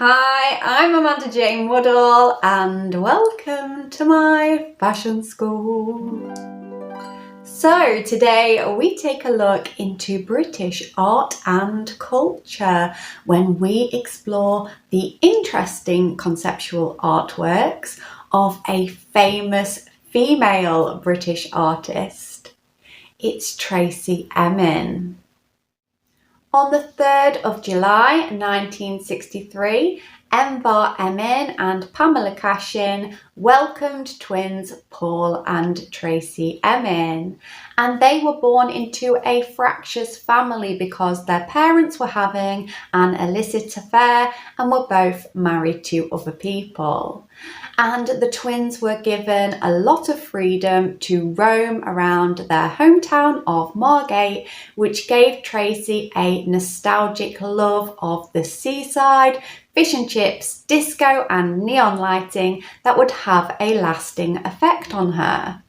Hi, I'm Amanda Jane Woodall and welcome to my fashion school. So today we take a look into British art and culture when we explore the interesting conceptual artworks of a famous female British artist. It's Tracey Emin. On the 3rd of July 1963, Enver Emin and Pamela Cashin welcomed twins Paul and Tracey Emin, and they were born into a fractious family because their parents were having an illicit affair and were both married to other people. And the twins were given a lot of freedom to roam around their hometown of Margate, which gave Tracey a nostalgic love of the seaside, fish and chips, disco and neon lighting that would have a lasting effect on her.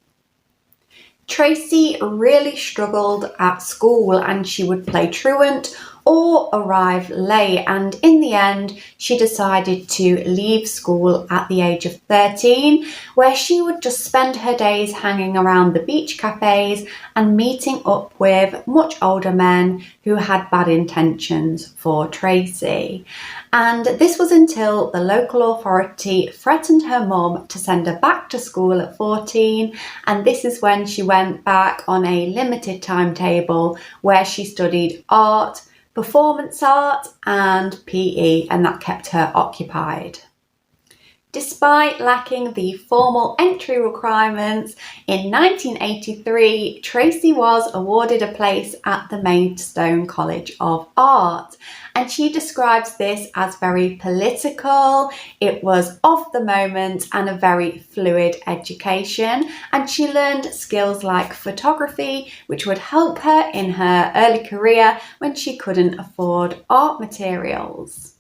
Tracey really struggled at school and she would play truant or arrive late, and in the end she decided to leave school at the age of 13, where she would just spend her days hanging around the beach cafes and meeting up with much older men who had bad intentions for Tracey. And this was until the local authority threatened her mum to send her back to school at 14, and this is when she went back on a limited timetable where she studied art, performance art and PE, and that kept her occupied. Despite lacking the formal entry requirements, in 1983 Tracey was awarded a place at the Maidstone College of Art, and she describes this as very political. It was of the moment and a very fluid education, and she learned skills like photography, which would help her in her early career when she couldn't afford art materials.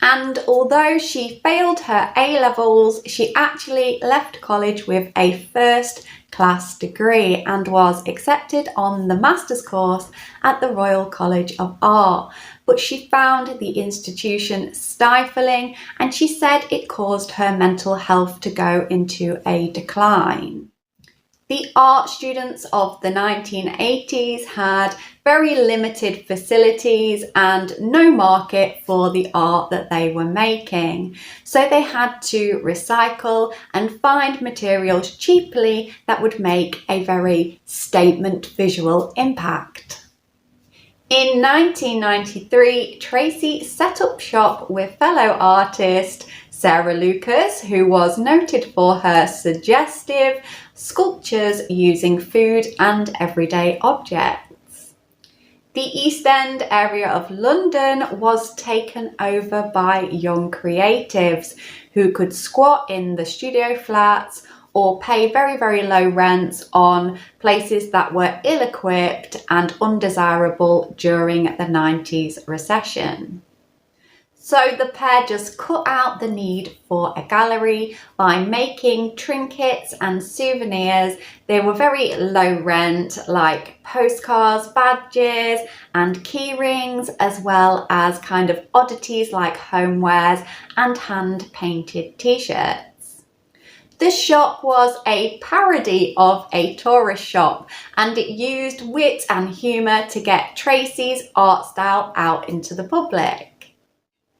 And although she failed her A-levels, she actually left college with a first-class degree and was accepted on the master's course at the Royal College of Art. But she found the institution stifling, and she said it caused her mental health to go into a decline. The art students of the 1980s had very limited facilities and no market for the art that they were making. So they had to recycle and find materials cheaply that would make a very statement visual impact. In 1993, Tracey set up shop with fellow artist Sarah Lucas, who was noted for her suggestive sculptures using food and everyday objects. The East End area of London was taken over by young creatives who could squat in the studio flats or pay very, very low rents on places that were ill-equipped and undesirable during the 90s recession. So the pair just cut out the need for a gallery by making trinkets and souvenirs. They were very low rent, like postcards, badges and key rings, as well as kind of oddities like homewares and hand-painted t-shirts. The shop was a parody of a tourist shop, and it used wit and humour to get Tracey's art style out into the public.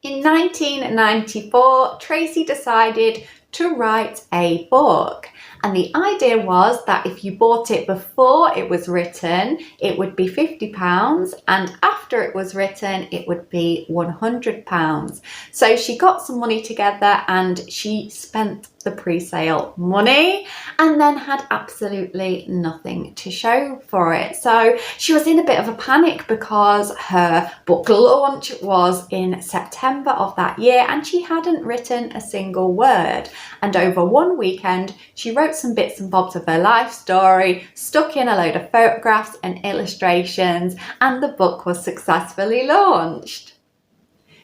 In 1994, Tracey decided to write a book, and the idea was that if you bought it before it was written, it would be £50, and after it was written, it would be £100. So she got some money together and she spent the pre-sale money and then had absolutely nothing to show for it. So she was in a bit of a panic because her book launch was in September of that year and she hadn't written a single word. And over one weekend, she wrote some bits and bobs of her life story, stuck in a load of photographs and illustrations, and the book was successfully launched.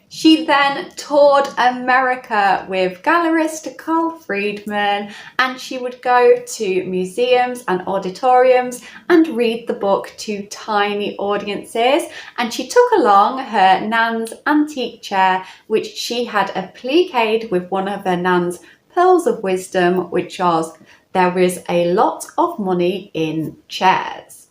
She then toured America with gallerist Carl Friedman, and she would go to museums and auditoriums and read the book to tiny audiences. And she took along her nan's antique chair, which she had appliqued with one of her nan's pearls of wisdom, which was, there is a lot of money in chairs.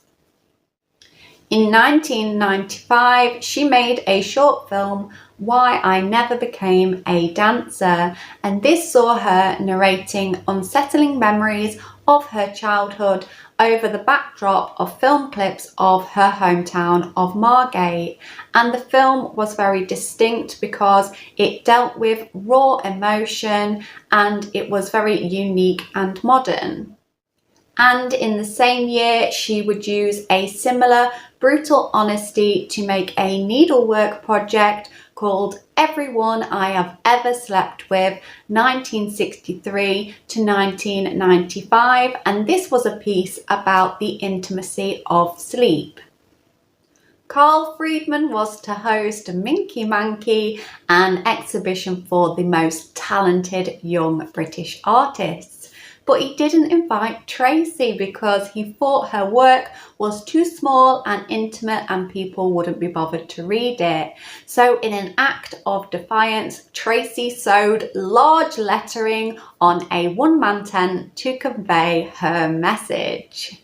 In 1995, she made a short film, Why I Never Became a Dancer, and this saw her narrating unsettling memories of her childhood over the backdrop of film clips of her hometown of Margate. And the film was very distinct because it dealt with raw emotion and it was very unique and modern. And in the same year, she would use a similar brutal honesty to make a needlework project called Everyone I Have Ever Slept With, 1963 to 1995, and this was a piece about the intimacy of sleep. Carl Friedman was to host Minky Manky, an exhibition for the most talented young British artists. But he didn't invite Tracey because he thought her work was too small and intimate and people wouldn't be bothered to read it. So in an act of defiance, Tracey sewed large lettering on a one-man tent to convey her message.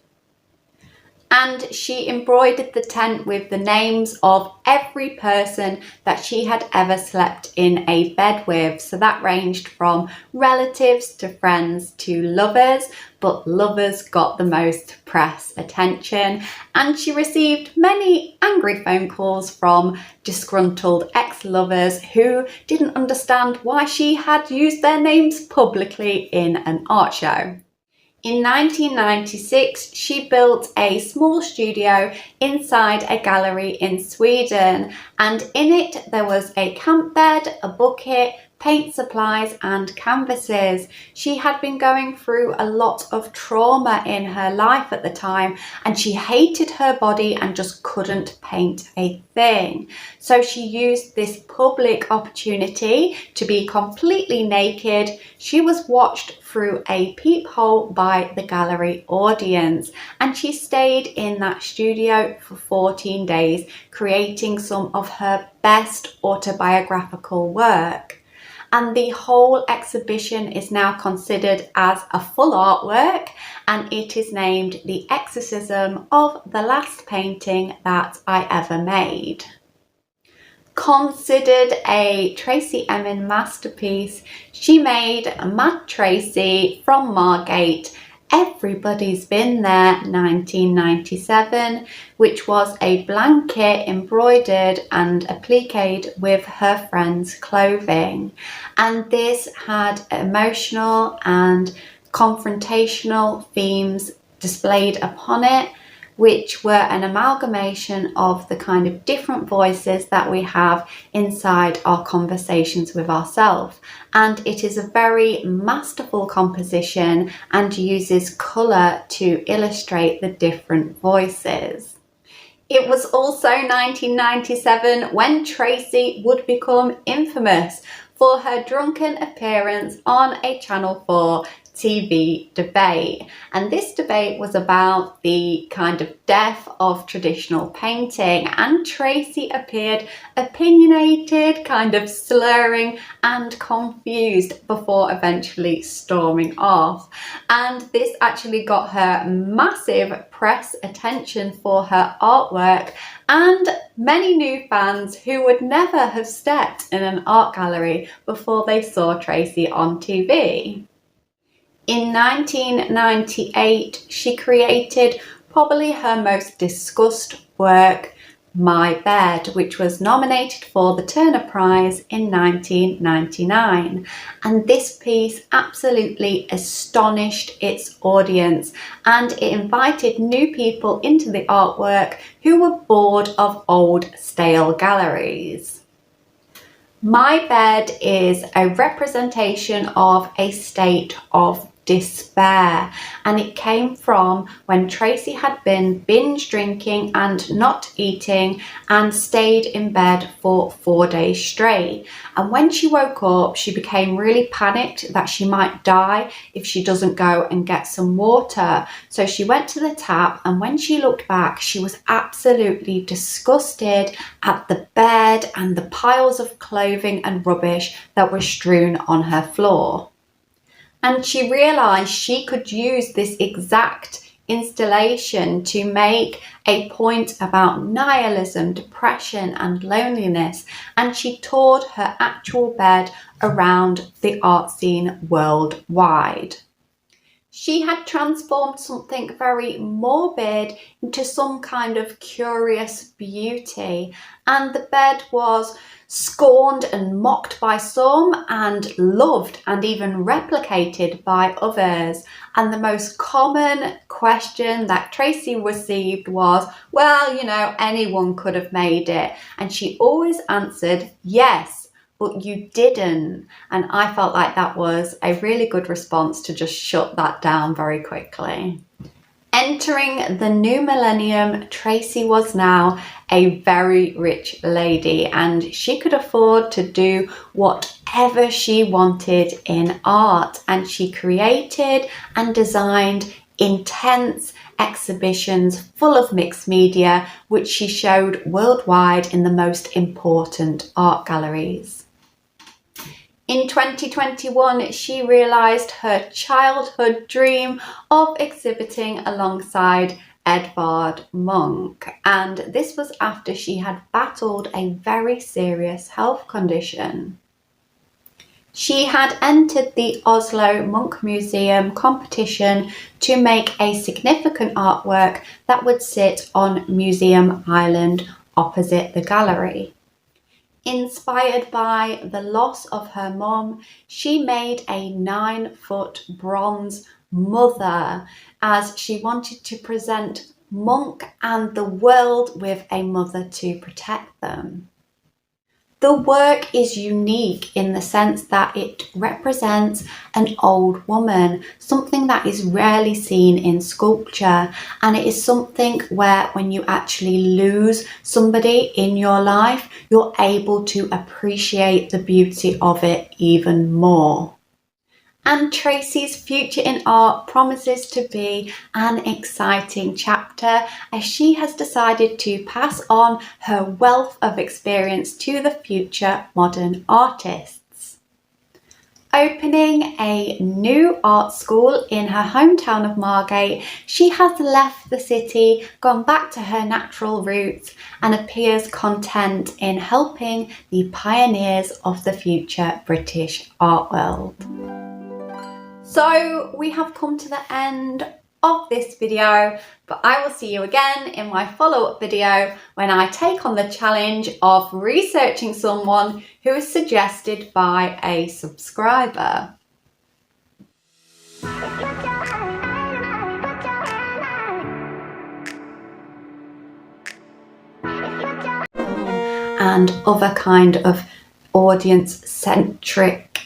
And she embroidered the tent with the names of every person that she had ever slept in a bed with. So that ranged from relatives to friends to lovers, but lovers got the most press attention. And she received many angry phone calls from disgruntled ex-lovers who didn't understand why she had used their names publicly in an art show. In 1996, she built a small studio inside a gallery in Sweden, and in it there was a camp bed, a bucket, paint supplies and canvases. She had been going through a lot of trauma in her life at the time, and she hated her body and just couldn't paint a thing. So she used this public opportunity to be completely naked. She was watched through a peephole by the gallery audience, and she stayed in that studio for 14 days, creating some of her best autobiographical work. And the whole exhibition is now considered as a full artwork, and it is named The Exorcism of the Last Painting That I Ever Made. Considered a Tracey Emin masterpiece, she made Mad Tracey from Margate, Everybody's Been There, 1997, which was a blanket embroidered and appliqued with her friend's clothing. And this had emotional and confrontational themes displayed upon it, which were an amalgamation of the kind of different voices that we have inside our conversations with ourselves. And it is a very masterful composition and uses colour to illustrate the different voices. It was also 1997 when Tracey would become infamous for her drunken appearance on a Channel 4 TV debate, and this debate was about the kind of death of traditional painting, and Tracey appeared opinionated, kind of slurring and confused before eventually storming off. And this actually got her massive press attention for her artwork and many new fans who would never have stepped in an art gallery before they saw Tracey on TV. In 1998, she created probably her most discussed work, My Bed, which was nominated for the Turner Prize in 1999. And this piece absolutely astonished its audience, and it invited new people into the artwork who were bored of old, stale galleries. My Bed is a representation of a state of despair, and it came from when Tracey had been binge drinking and not eating and stayed in bed for 4 days straight. And when she woke up, she became really panicked that she might die if she doesn't go and get some water. So she went to the tap, and when she looked back, she was absolutely disgusted at the bed and the piles of clothing and rubbish that were strewn on her floor. And she realised she could use this exact installation to make a point about nihilism, depression and loneliness, and she toured her actual bed around the art scene worldwide. She had transformed something very morbid into some kind of curious beauty, and the bed was scorned and mocked by some and loved and even replicated by others. And the most common question that Tracey received was, well, you know, anyone could have made it. And she always answered, yes, but you didn't. And I felt like that was a really good response to just shut that down very quickly. Entering the new millennium, Tracey was now a very rich lady, and she could afford to do whatever she wanted in art. And she created and designed intense exhibitions full of mixed media, which she showed worldwide in the most important art galleries. In 2021, she realised her childhood dream of exhibiting alongside Edvard Munch, and this was after she had battled a very serious health condition. She had entered the Oslo Munch Museum competition to make a significant artwork that would sit on Museum Island opposite the gallery. Inspired by the loss of her mum, she made a 9-foot bronze mother, as she wanted to present Munch and the world with a mother to protect them. The work is unique in the sense that it represents an old woman, something that is rarely seen in sculpture, and it is something where when you actually lose somebody in your life, you're able to appreciate the beauty of it even more. And Tracey's future in art promises to be an exciting chapter, as she has decided to pass on her wealth of experience to the future modern artists. Opening a new art school in her hometown of Margate, she has left the city, gone back to her natural roots, and appears content in helping the pioneers of the future British art world. So we have come to the end of this video, but I will see you again in my follow-up video when I take on the challenge of researching someone who is suggested by a subscriber. And other kind of audience-centric